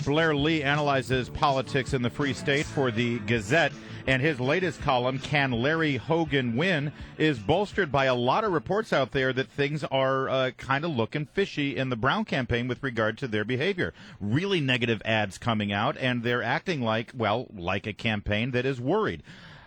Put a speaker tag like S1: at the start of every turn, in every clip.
S1: Blair Lee analyzes politics in the Free State for the Gazette, and his latest column, Can Larry Hogan Win?, is bolstered by a lot of reports out there that things are kind of looking fishy in the Brown campaign with regard to their behavior. Really negative ads coming out, and they're acting like a campaign that is worried.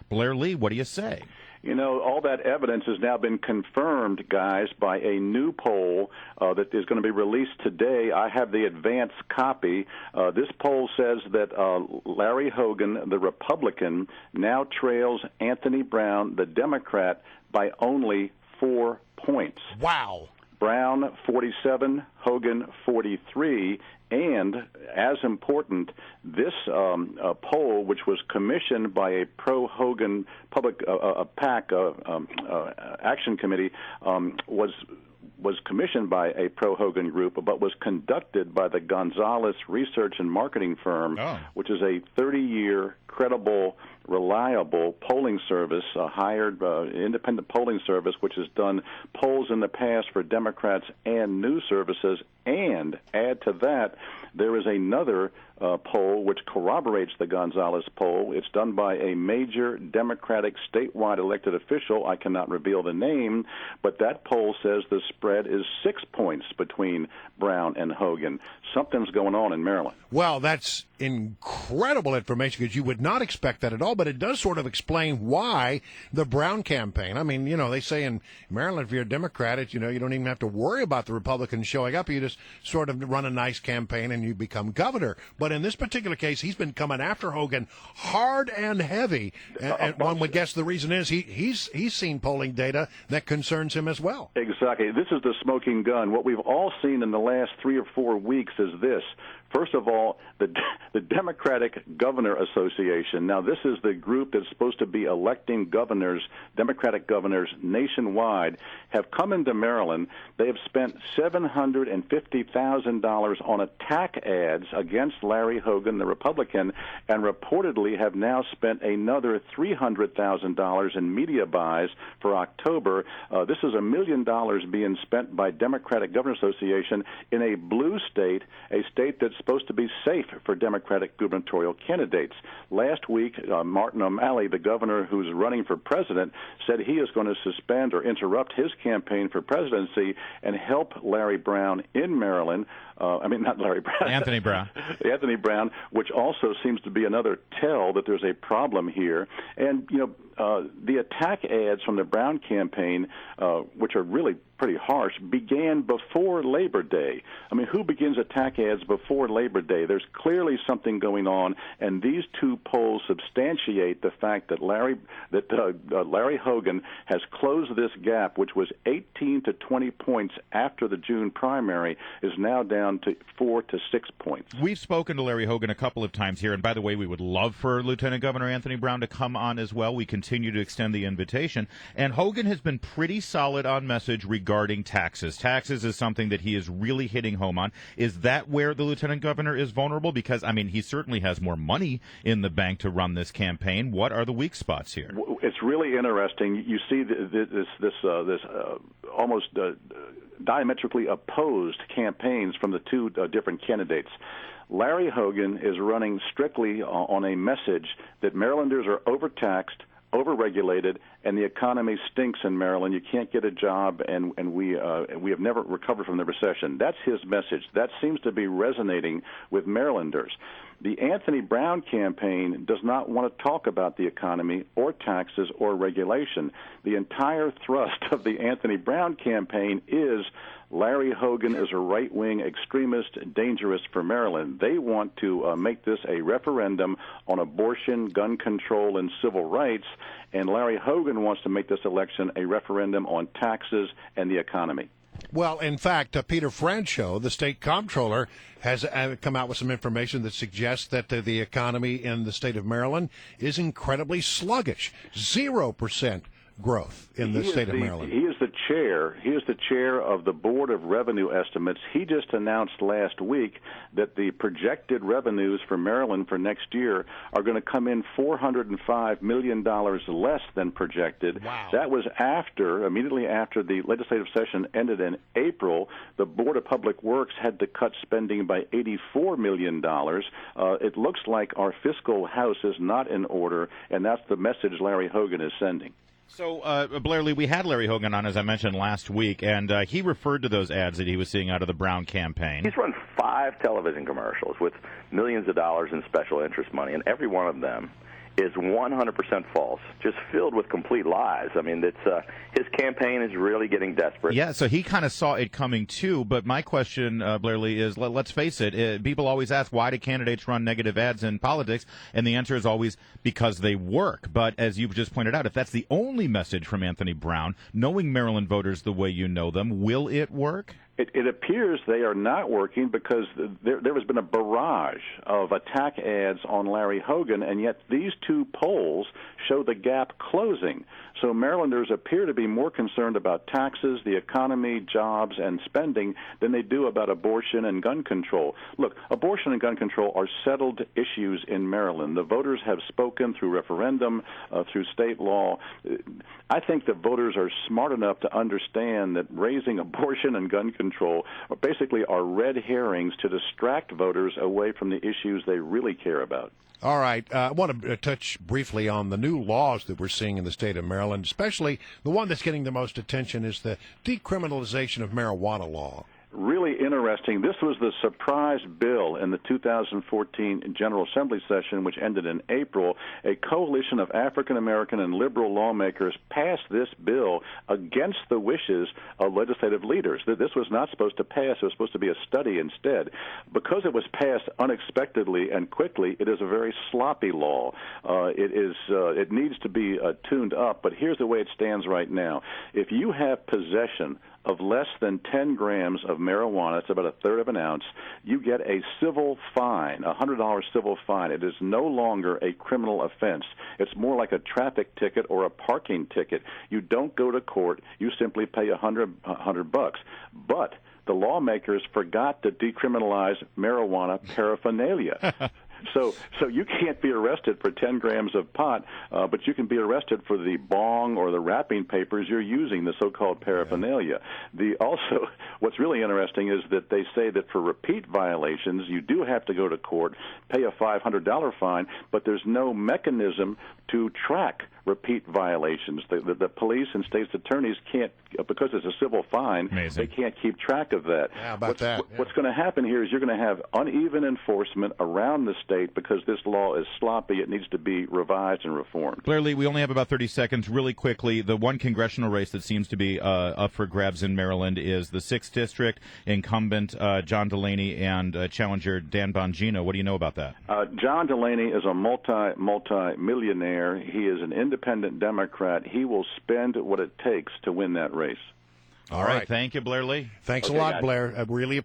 S1: Blair Lee, what do you say?
S2: You know, all that evidence has now been confirmed, guys, by a new poll that is going to be released today. I have the advanced copy. This poll says that Larry Hogan, the Republican, now trails Anthony Brown, the Democrat, by only 4 points.
S3: Wow.
S2: Brown 47, Hogan 43. And, as important, this poll, which was commissioned by a pro-Hogan public PAC action committee, was commissioned by a pro-Hogan group, but was conducted by the Gonzalez Research and Marketing Firm, which is a 30-year, credible, reliable polling service, a hired independent polling service, which has done polls in the past for Democrats and news services. And add to that, there is another poll which corroborates the Gonzalez poll. It's done by a major Democratic statewide elected official. I cannot reveal the name, but that poll says the spread is 6 points between Brown and Hogan. Something's going on in Maryland.
S3: Well, that's incredible information because you would not expect that at all, but it does sort of explain why the Brown campaign. I mean, you know, they say in Maryland, if you're a Democrat, you don't even have to worry about the Republicans showing up. You just sort of run a nice campaign and you become governor. But in this particular case, he's been coming after Hogan hard and heavy. And one would guess the reason is he's seen polling data that concerns him as well.
S2: Exactly. This is the smoking gun. What we've all seen in the last 3 or 4 weeks is this. First of all, the Democratic Governor Association. Now, this is the group that's supposed to be electing governors, Democratic governors nationwide, have come into Maryland. They have spent $750,000 on attack ads against Larry Hogan, the Republican, and reportedly have now spent another $300,000 in media buys for October. This is $1 million being spent by Democratic Governor Association in a blue state, a state that's supposed to be safe for Democratic gubernatorial candidates. Last week, Martin O'Malley, the governor who's running for president, said he is going to suspend or interrupt his campaign for presidency and help Larry Brown in Maryland. Not Larry Brown.
S1: Anthony Brown.
S2: Anthony Brown, which also seems to be another tell that there's a problem here. And, the attack ads from the Brown campaign, which are really pretty harsh, began before Labor Day. I mean, who begins attack ads before Labor Day? There's clearly something going on, and these two polls substantiate the fact that Larry Hogan has closed this gap, which was 18 to 20 points after the June primary, is now down to 4 to 6 points.
S1: We've spoken to Larry Hogan a couple of times here, and by the way, we would love for Lieutenant Governor Anthony Brown to come on as well. We continue to extend the invitation, and Hogan has been pretty solid on message regarding taxes. Taxes is something that he is really hitting home on. Is that where the Lieutenant Governor is vulnerable? Because, I mean, he certainly has more money in the bank to run this campaign. What are the weak spots here?
S2: It's really interesting. You see this almost diametrically opposed campaigns from the two different candidates. Larry Hogan is running strictly on a message that Marylanders are overtaxed, overregulated, and the economy stinks in Maryland. You can't get a job, and we have never recovered from the recession. That's his message. That seems to be resonating with Marylanders. The Anthony Brown campaign does not want to talk about the economy or taxes or regulation. The entire thrust of the Anthony Brown campaign is Larry Hogan is a right-wing extremist, dangerous for Maryland. They want to make this a referendum on abortion, gun control, and civil rights, and Larry Hogan wants to make this election a referendum on taxes and the economy.
S3: Well, in fact, Peter Franchot, the state comptroller, has come out with some information that suggests that the economy in the state of Maryland is incredibly sluggish. 0% growth in the state of Maryland.
S2: He is the chair of the Board of Revenue Estimates. He just announced last week that the projected revenues for Maryland for next year are going to come in $405 million less than projected.
S1: Wow.
S2: That was immediately after the legislative session ended in April. The Board of Public Works had to cut spending by $84 million. It looks like our fiscal house is not in order, and that's the message Larry Hogan is sending.
S1: So, Blair Lee, we had Larry Hogan on, as I mentioned, last week, and he referred to those ads that he was seeing out of the Brown campaign.
S4: He's run 5 television commercials with millions of dollars in special interest money, and every one of them is 100% false, just filled with complete lies. I mean, his campaign is really getting desperate.
S1: Yeah, so he kind of saw it coming too, but my question, Blair Lee, is let's face it, people always ask, why do candidates run negative ads in politics? And the answer is always because they work. But as you've just pointed out, if that's the only message from Anthony Brown, knowing Maryland voters the way you know them, will it work?
S2: It appears they are not working because there has been a barrage of attack ads on Larry Hogan, and yet these two polls show the gap closing. So Marylanders appear to be more concerned about taxes, the economy, jobs, and spending than they do about abortion and gun control. Look, abortion and gun control are settled issues in Maryland. The voters have spoken through referendum, through state law. I think that voters are smart enough to understand that raising abortion and gun control basically are red herrings to distract voters away from the issues they really care about.
S3: All right. I want to touch briefly on the new laws that we're seeing in the state of Maryland, especially the one that's getting the most attention is the decriminalization of marijuana law.
S2: Really interesting. This was the surprise bill in the 2014 General Assembly session, which ended in April. A coalition of African-American and liberal lawmakers passed this bill against the wishes of legislative leaders. This was not supposed to pass. It was supposed to be a study instead. Because it was passed unexpectedly and quickly, it is a very sloppy law. It needs to be tuned up, but here's the way it stands right now. If you have possession of less than 10 grams of marijuana, it's about a third of an ounce, you get a civil fine, a $100 civil fine. It is no longer a criminal offense. It's more like a traffic ticket or a parking ticket. You don't go to court. You simply pay $100. But the lawmakers forgot to decriminalize marijuana paraphernalia. So you can't be arrested for 10 grams of pot, but you can be arrested for the bong or the wrapping papers you're using, the so-called paraphernalia. Also, what's really interesting is that they say that for repeat violations, you do have to go to court, pay a $500 fine, but there's no mechanism to track repeat violations. The police and state's attorneys can't, because it's a civil fine,
S1: Amazing.
S2: They can't keep track of that.
S3: Yeah, about that. Yeah.
S2: What's going to happen here is you're going to have uneven enforcement around the state because this law is sloppy. It needs to be revised and reformed.
S1: Blair Lee, we only have about 30 seconds. Really quickly, the one congressional race that seems to be up for grabs in Maryland is the 6th District, incumbent John Delaney and challenger Dan Bongino. What do you know about that?
S2: John Delaney is a multi-millionaire. He is an independent Democrat. He will spend what it takes to win that race.
S1: All right. Thank you, Blair Lee.
S3: Thanks
S2: Okay,
S3: a lot,
S2: guys.
S3: Blair. I really